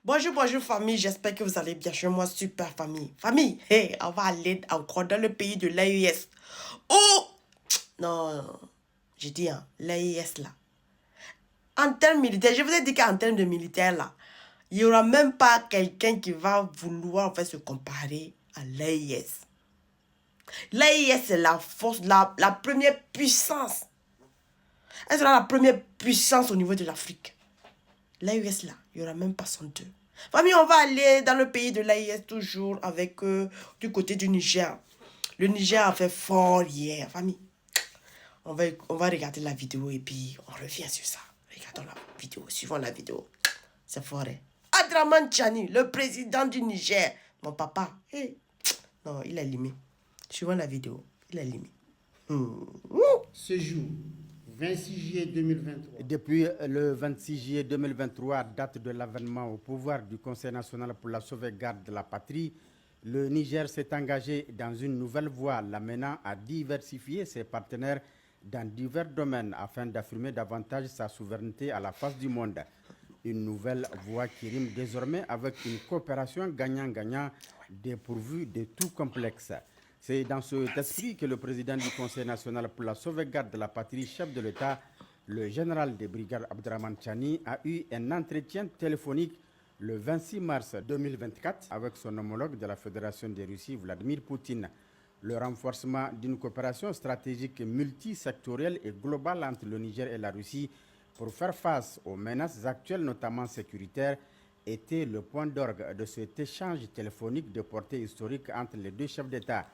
Bonjour, bonjour famille, j'espère que vous allez bien chez moi, super famille. Famille, hey, on va aller encore dans le pays de l'AES. Oh! Non, j'ai dit, hein, l'AES là. En termes militaires, je vous ai dit qu'en termes de militaire là, il n'y aura même pas quelqu'un qui va vouloir en fait se comparer à l'AES. L'AES c'est la force, la première puissance. Elle sera la première puissance au niveau de l'Afrique. L'AES là, il n'y aura même pas son deux. Famille, on va aller dans le pays de l'AES toujours avec du côté du Niger. Le Niger a fait fort hier. Famille, on va regarder la vidéo et puis on revient sur ça. Regardons la vidéo, suivons la vidéo. C'est fort, hein? Adraman Chani, le président du Niger. Mon papa, hey. Non, il est limé. Suivons la vidéo, il est limé. Ce jour, 26 juillet 2023. Depuis le 26 juillet 2023, date de l'avènement au pouvoir du Conseil national pour la sauvegarde de la patrie, le Niger s'est engagé dans une nouvelle voie l'amenant à diversifier ses partenaires dans divers domaines afin d'affirmer davantage sa souveraineté à la face du monde. Une nouvelle voie qui rime désormais avec une coopération gagnant-gagnant dépourvue de tout complexe. C'est dans cet esprit que le président du Conseil national pour la sauvegarde de la patrie, chef de l'État, le général des brigades Abdraman Chani, a eu un entretien téléphonique le 26 mars 2024 avec son homologue de la Fédération de Russie, Vladimir Poutine. Le renforcement d'une coopération stratégique multisectorielle et globale entre le Niger et la Russie pour faire face aux menaces actuelles, notamment sécuritaires, était le point d'orgue de cet échange téléphonique de portée historique entre les deux chefs d'État.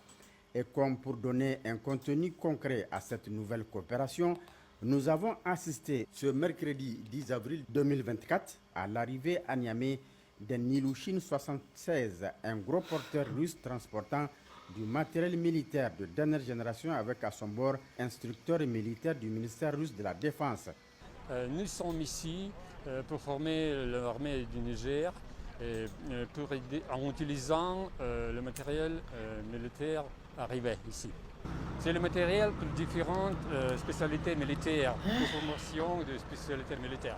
Et comme pour donner un contenu concret à cette nouvelle coopération, nous avons assisté ce mercredi 10 avril 2024 à l'arrivée à Niamey d'un Ilyushin 76, un gros porteur russe transportant du matériel militaire de dernière génération avec à son bord instructeur militaire du ministère russe de la Défense. Nous sommes ici pour former l'armée du Niger en utilisant le matériel militaire arrivé ici. C'est le matériel pour différentes spécialités militaires, pour formation de spécialités militaires.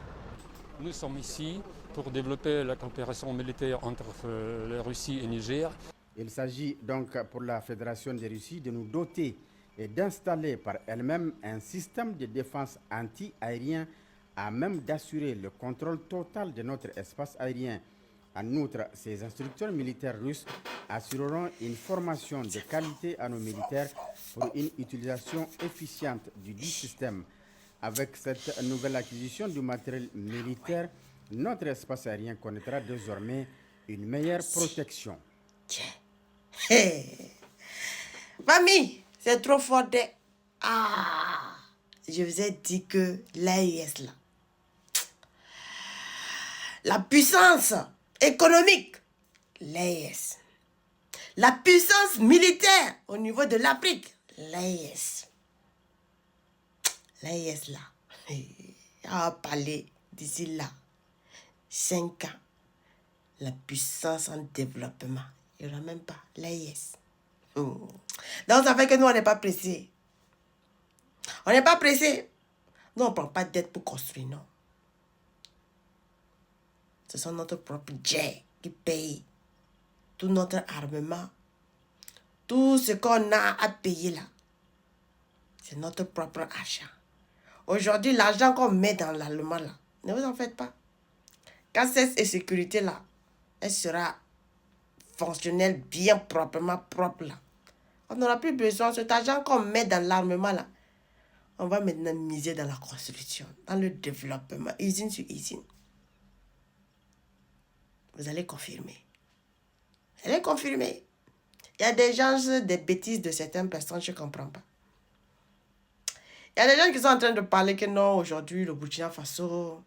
Nous sommes ici pour développer la coopération militaire entre la Russie et le Niger. Il s'agit donc pour la Fédération de Russie de nous doter et d'installer par elle-même un système de défense anti-aérien à même d'assurer le contrôle total de notre espace aérien. En outre, ces instructeurs militaires russes assureront une formation de qualité à nos militaires pour une utilisation efficiente du dit système. Avec cette nouvelle acquisition du matériel militaire, notre espace aérien connaîtra désormais une meilleure protection. Hey. Famille, c'est trop fort. Ah, je vous ai dit que l'AES là, la puissance économique, l'AES. La puissance militaire au niveau de l'Afrique, l'AES. L'AES là, on va parler d'ici là, 5 ans. La puissance en développement, il n'y aura même pas l'AES. Donc ça fait que nous, on n'est pas pressés. On n'est pas pressés. Nous, on ne prend pas de dette pour construire, non. Ce sont notre propre jet qui paye tout notre armement. Tout ce qu'on a à payer là, c'est notre propre argent. Aujourd'hui, l'argent qu'on met dans l'allemand là, ne vous en faites pas. Quand cette sécurité là, elle sera fonctionnelle, bien proprement propre là, on n'aura plus besoin de cet argent qu'on met dans l'armement là. On va maintenant miser dans la construction, dans le développement, usine sur usine. Vous allez confirmer. Vous allez confirmer. Il y a des gens, des bêtises de certaines personnes, je ne comprends pas. Il y a des gens qui sont en train de parler que non, aujourd'hui, le Burkina Faso,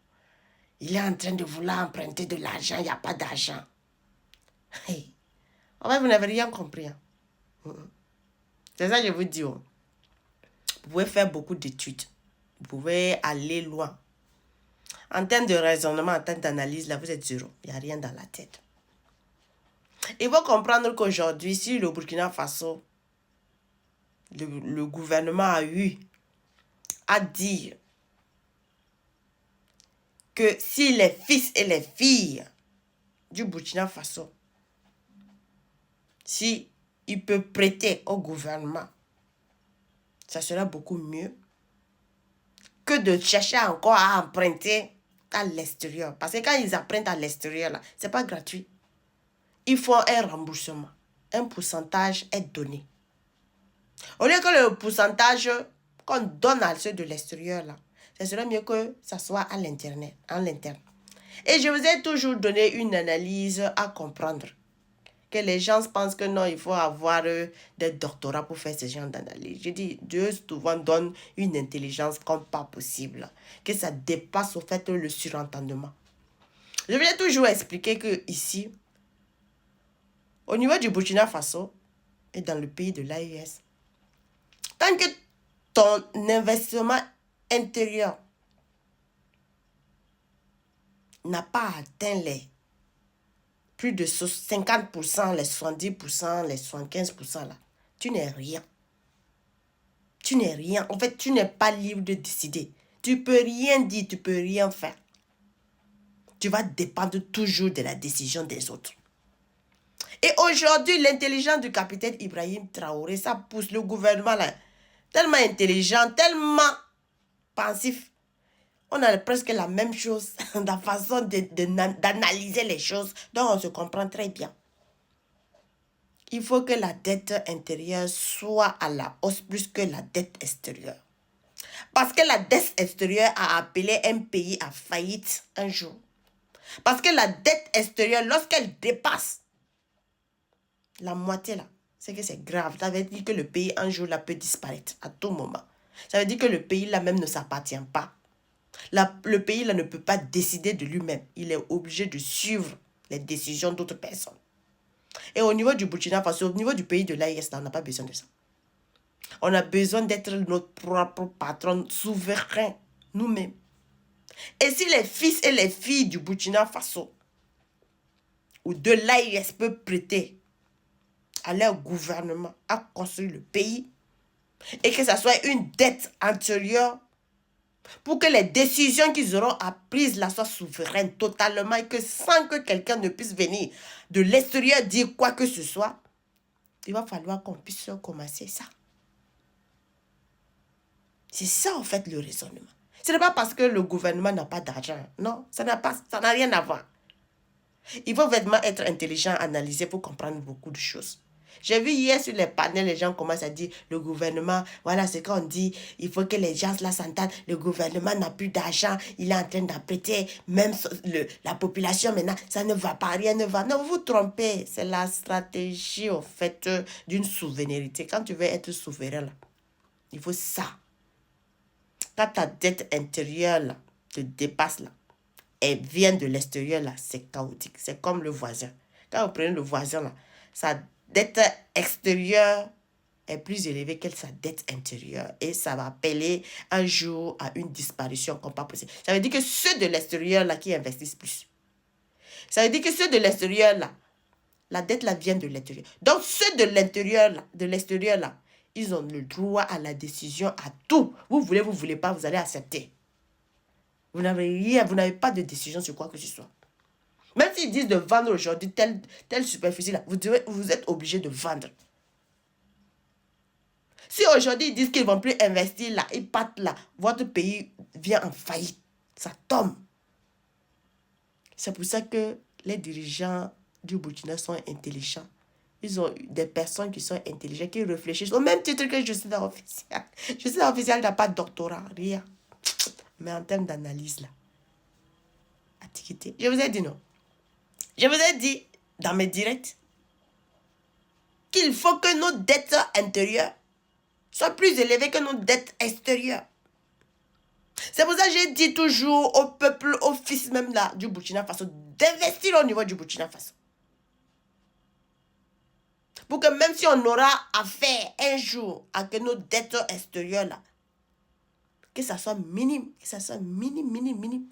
il est en train de vouloir emprunter de l'argent, il n'y a pas d'argent. Hey. En fait, vous n'avez rien compris. Hein. C'est ça que je vous dis. Oh. Vous pouvez faire beaucoup d'études. Vous pouvez aller loin. En termes de raisonnement, en termes d'analyse, là, vous êtes zéro. Il n'y a rien dans la tête. Il faut comprendre qu'aujourd'hui, si le Burkina Faso, le gouvernement a eu à dire que si les fils et les filles du Burkina Faso, si il peut prêter au gouvernement, ça sera beaucoup mieux que de chercher encore à emprunter à l'extérieur. Parce que quand ils empruntent à l'extérieur, là, c'est pas gratuit. Il faut un remboursement. Un pourcentage est donné. Au lieu que le pourcentage qu'on donne à ceux de l'extérieur, là, ça serait mieux que ça soit à l'interne. Et je vous ai toujours donné une analyse à comprendre. Que les gens pensent que non, il faut avoir des doctorats pour faire ce genre d'analyse. Je dis, Dieu souvent donne une intelligence comme pas possible. Que ça dépasse au fait le surentendement. Je vais toujours expliquer que ici, au niveau du Burkina Faso et dans le pays de l'AES, tant que ton investissement intérieur n'a pas atteint les plus de 50%, les 70%, les 75%, là, tu n'es rien. Tu n'es rien. En fait, tu n'es pas libre de décider. Tu peux rien dire, tu peux rien faire. Tu vas dépendre toujours de la décision des autres. Et aujourd'hui, l'intelligence du capitaine Ibrahim Traoré, ça pousse le gouvernement là, tellement intelligent, tellement pensif. On a presque la même chose, la façon d'analyser les choses, donc on se comprend très bien. Il faut que la dette intérieure soit à la hausse plus que la dette extérieure. Parce que la dette extérieure a appelé un pays à faillite un jour. Parce que la dette extérieure, lorsqu'elle dépasse la moitié là, c'est que c'est grave. Ça veut dire que le pays un jour là peut disparaître à tout moment. Ça veut dire que le pays là même ne s'appartient pas. Le pays là ne peut pas décider de lui-même. Il est obligé de suivre les décisions d'autres personnes. Et au niveau du Burkina Faso, au niveau du pays de l'AES, on n'a pas besoin de ça. On a besoin d'être notre propre patron souverain, nous-mêmes. Et si les fils et les filles du Burkina Faso ou de l'AES peuvent prêter à leur gouvernement à construire le pays et que ça soit une dette antérieure pour que les décisions qu'ils auront prises là soient souveraines totalement et que sans que quelqu'un ne puisse venir de l'extérieur dire quoi que ce soit, il va falloir qu'on puisse commencer ça. C'est ça en fait le raisonnement. Ce n'est pas parce que le gouvernement n'a pas d'argent. Non, ça n'a rien à voir. Il faut vraiment être intelligent, analyser pour comprendre beaucoup de choses. J'ai vu hier sur les panels, les gens commencent à dire, le gouvernement, voilà ce qu'on dit, il faut que les gens là s'entendent, le gouvernement n'a plus d'argent, il est en train d'apprêter, même la population maintenant, ça ne va pas, rien ne va. Non, vous vous trompez, c'est la stratégie au fait d'une souveraineté. Quand tu veux être souverain, là, il faut ça. Quand ta dette intérieure là, te dépasse, là, et vient de l'extérieur, là, c'est chaotique. C'est comme le voisin. Quand vous prenez le voisin, là, sa dette extérieure est plus élevée que sa dette intérieure. Et ça va appeler un jour à une disparition comme pas possible. Ça veut dire que ceux de l'extérieur, là, qui investissent plus. Ça veut dire que ceux de l'extérieur, là, la dette, là, vient de l'intérieur. Donc, ceux de l'intérieur, là, de l'extérieur, là, ils ont le droit à la décision, à tout. Vous voulez pas, vous allez accepter. Vous n'avez rien, vous n'avez pas de décision sur quoi que ce soit. Même s'ils disent de vendre aujourd'hui telle superficie là, vous êtes obligé de vendre. Si aujourd'hui ils disent qu'ils ne vont plus investir là, ils partent là, votre pays vient en faillite. Ça tombe. C'est pour ça que les dirigeants du Burkina sont intelligents. Ils ont des personnes qui sont intelligentes, qui réfléchissent au même titre que justice officielle. Justice officielle n'a pas de doctorat, rien. Mais en termes d'analyse, là, antiquité, je vous ai dit non. Je vous ai dit dans mes directs qu'il faut que nos dettes intérieures soient plus élevées que nos dettes extérieures. C'est pour ça que j'ai dit toujours au peuple, aux fils même là du Burkina Faso, d'investir au niveau du Burkina Faso. Pour que même si on aura affaire un jour à que nos dettes extérieures là, que ça soit minime, minime.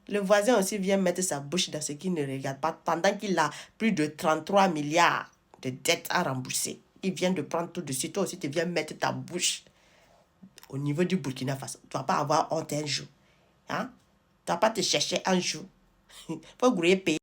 Le voisin aussi vient mettre sa bouche dans ce qu'il ne regarde pas pendant qu'il a plus de 33 milliards de dettes à rembourser. Il vient de prendre tout de suite. Toi aussi, tu viens mettre ta bouche au niveau du Burkina Faso. Tu ne vas pas avoir honte un jour. Hein? Tu ne vas pas te chercher un jour. Il faut grouiller payer.